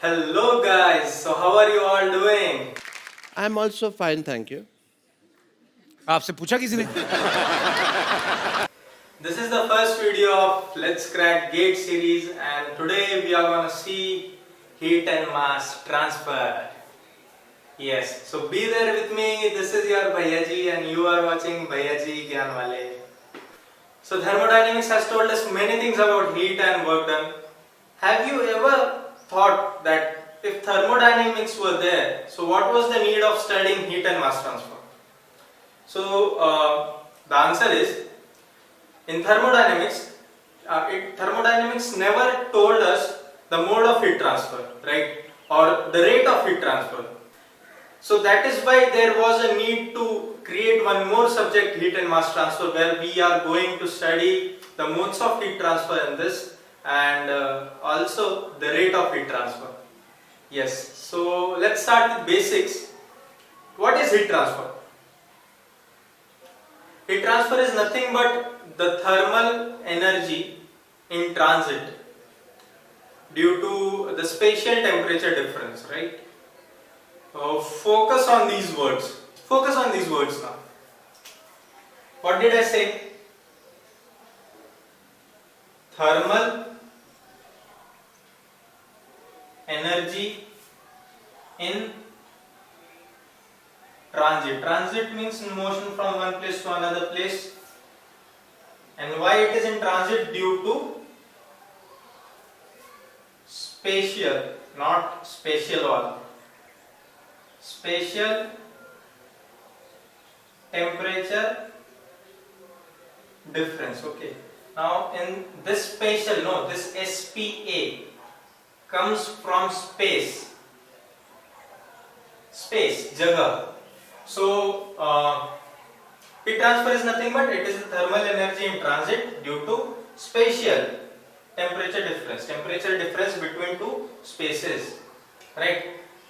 Hello guys, so how are you all doing? I'm also fine, thank you. आपसे पूछा किसी ने? This is the first video of Let's Crack Gate series and today we are gonna see heat and mass transfer. Yes, so be there with me, this is your Bhaiyaji and you are watching Bhaiyaji Gyan Wale. So thermodynamics has told us many things about heat and work done. Have you ever thought that if thermodynamics were there, so what was the need of studying heat and mass transfer? So the answer is in thermodynamics, thermodynamics never told us the mode of heat transfer, right, or the rate of heat transfer. So that is why there was a need to create one more subject, heat and mass transfer, where we are going to study the modes of heat transfer in this and also the rate of heat transfer. Yes, so let's start with basics. What is heat transfer? Heat transfer is nothing but the thermal energy in transit due to the spatial temperature difference, right? Focus on these words. Focus on these words now. What did I say? Thermal energy in transit. Transit means in motion from one place to another place. And why it is in transit? Due to spatial, not spatial one. Spatial temperature difference. Okay. Now in this spatial, no, this SPA comes from space. Space, jagah. So heat transfer is nothing but it is the thermal energy in transit due to spatial temperature difference between two spaces, right?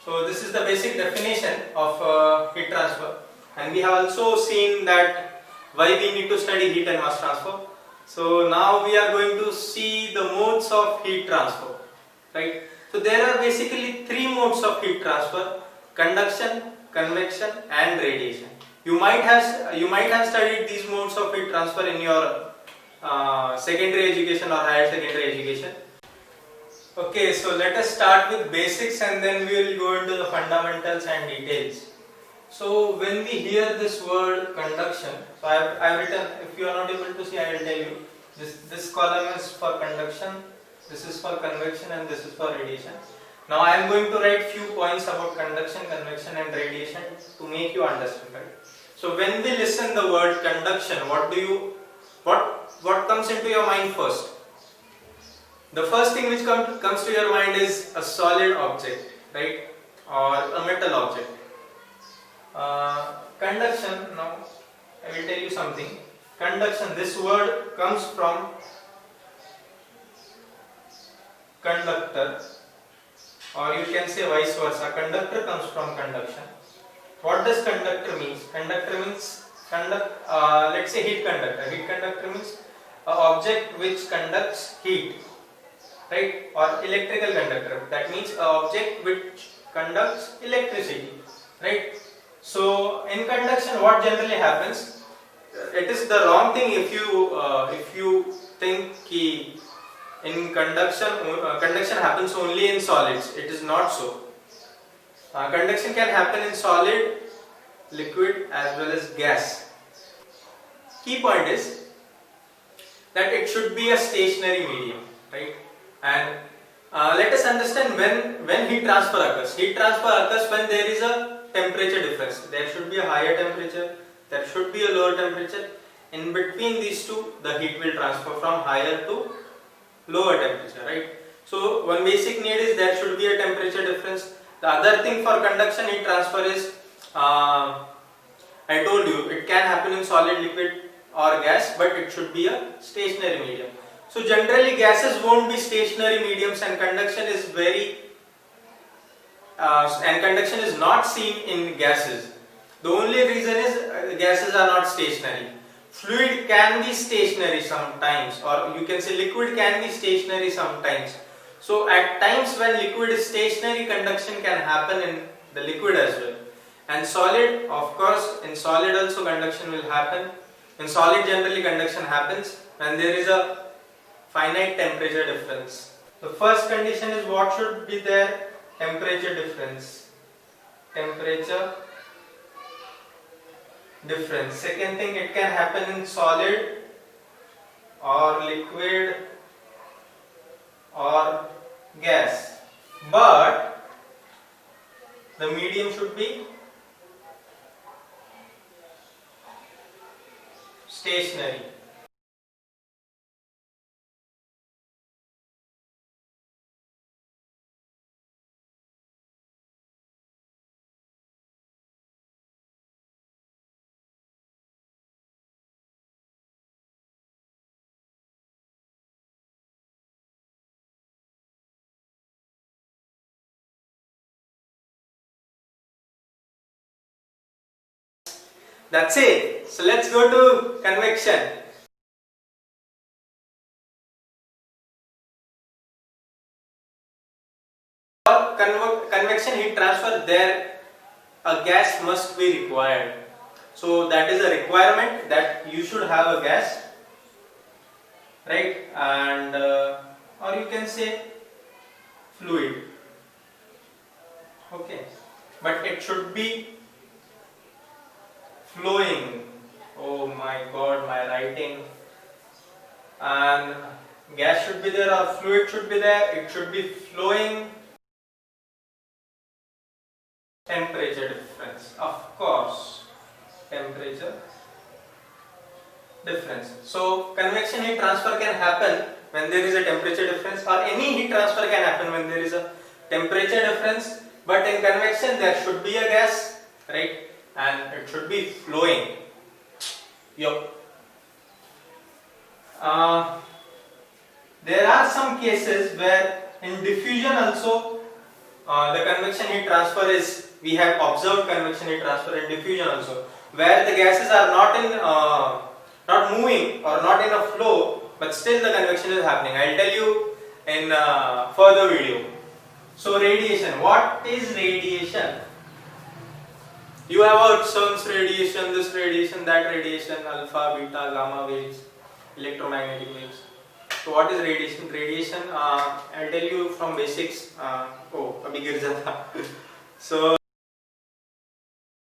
So this is the basic definition of heat transfer, and we have also seen that why we need to study heat and mass transfer. So now we are going to see the modes of heat transfer, right? So there are basically three modes of heat transfer: conduction, convection and radiation. You might have studied these modes of heat transfer in your secondary education or higher secondary education. Okay, so let us start with basics and then we will go into the fundamentals and details. So when we hear this word conduction, so I have written, if you are not able to see, I will tell you, this column is for conduction, this is for convection and this is for radiation. Now I am going to write few points about conduction, convection and radiation to make you understand, right? So when we listen the word conduction, what comes into your mind first? The first thing which comes to your mind is a solid object, right, or a metal object. Conduction, now I will tell you something. Conduction, this word comes from conductor, or you can say vice versa. Conductor comes from conduction. What does conductor means? Conductor means let's say heat conductor. Heat conductor means an object which conducts heat, right? Or electrical conductor. That means an object which conducts electricity, right? So in conduction, what generally happens? It is the wrong thing if you think ki in conduction happens only in solids. It is not so. Conduction can happen in solid, liquid as well as gas. Key point is that it should be a stationary medium, right? And let us understand when heat transfer occurs. Heat transfer occurs when there is a temperature difference. There should be a higher temperature, there should be a lower temperature. In between these two, the heat will transfer from higher to lower temperature, right? So one basic need is there should be a temperature difference. The other thing for conduction heat transfer is, I told you, it can happen in solid, liquid or gas, but it should be a stationary medium. So generally gases won't be stationary mediums, and conduction is not seen in gases. The only reason is gases are not stationary. Fluid can be stationary sometimes, or you can say liquid can be stationary sometimes. So at times when liquid is stationary, conduction can happen in the liquid as well. And solid, of course, in solid also conduction will happen. In solid generally conduction happens when there is a finite temperature difference. The first condition is what should be there? Temperature difference. Temperature difference. Second thing, it can happen in solid or liquid or gas, but the medium should be stationary. That's it. So let's go to convection. For convection heat transfer, there a gas must be required. So that is a requirement that you should have a gas, right? And or you can say fluid. Okay, but it should be flowing. Oh my god, my writing. And gas should be there or fluid should be there. It should be flowing. Temperature difference, of course. Temperature difference. So convection heat transfer can happen when there is a temperature difference, or any heat transfer can happen when there is a temperature difference. But in convection there should be a gas, right? And it should be flowing. Yup. There are some cases where in diffusion also the convection heat transfer is, we have observed convection heat transfer in diffusion also, where the gases are not moving or not in a flow, but still the convection is happening. I'll tell you in further video. So radiation. What is radiation? You have heard sun's radiation, this radiation, that radiation, alpha, beta, gamma waves, electromagnetic waves. So what is radiation? Radiation, I'll tell you from basics. Abhi gir jata. So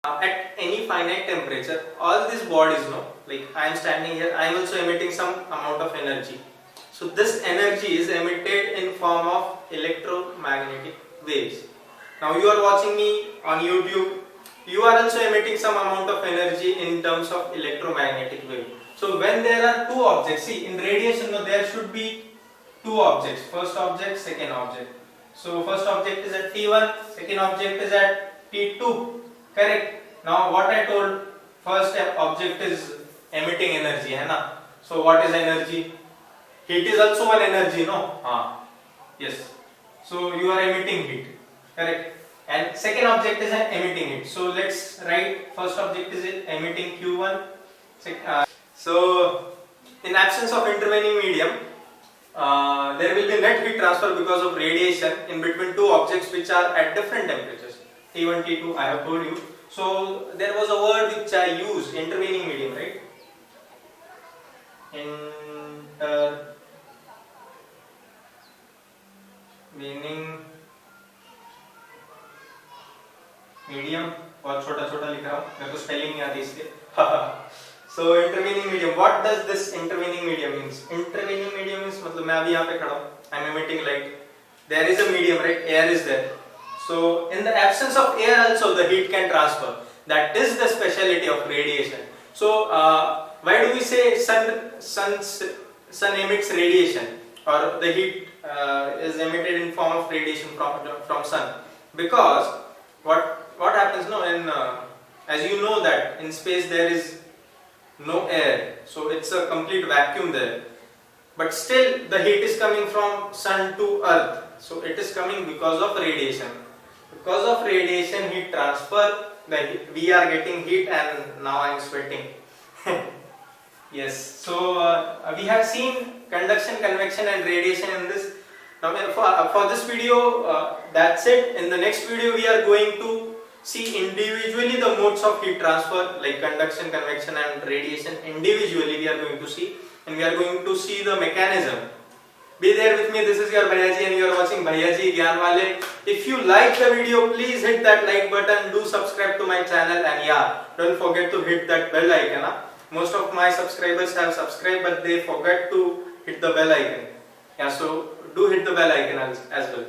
at any finite temperature, all these bodies, like I am standing here, I am also emitting some amount of energy. So this energy is emitted in form of electromagnetic waves. Now you are watching me on YouTube. You are also emitting some amount of energy in terms of electromagnetic wave. So when there are two objects, see in radiation there should be two objects, first object, second object. So first object is at T1, second object is at T2, correct? Now what I told, first object is emitting energy, hai na? So what is energy? Heat is also one energy, no? Yes. So you are emitting heat, correct? And second object is emitting heat. So let's write first object is emitting Q1. So in absence of intervening medium, there will be net heat transfer because of radiation in between two objects which are at different temperatures. T1, T2, I have told you. So there was a word which I used, intervening medium, right? Intervening medium. बहुत छोटा लिख रहा हूँ, मेरे को spelling नहीं आती इसलिए. So intervening medium. What does this intervening medium means? Intervening medium means मतलब मैं अभी यहाँ पे खड़ा हूँ. I'm emitting light. There is a medium, right? Air is there. So in the absence of air also the heat can transfer. That is the speciality of radiation. So why do we say sun emits radiation, or the heat is emitted in form of radiation from sun? Because what happens as you know that in space there is no air, so it's a complete vacuum there, but still the heat is coming from sun to earth, so it is coming because of radiation. Because of radiation heat transfer, we are getting heat, and now I am sweating. Yes, so we have seen conduction, convection and radiation in this Now for this video, that's it. In the next video, we are going to see individually the modes of heat transfer like conduction, convection and radiation. Individually we are going to see, and we are going to see the mechanism. Be there with me. This is your Bhayaji and you are watching Bhayaji Gyan Wale. If you like the video, please hit that like button. Do subscribe to my channel, and yeah, don't forget to hit that bell icon. Most of my subscribers have subscribed, but they forget to hit the bell icon. Yeah, so do hit the bell icon as well.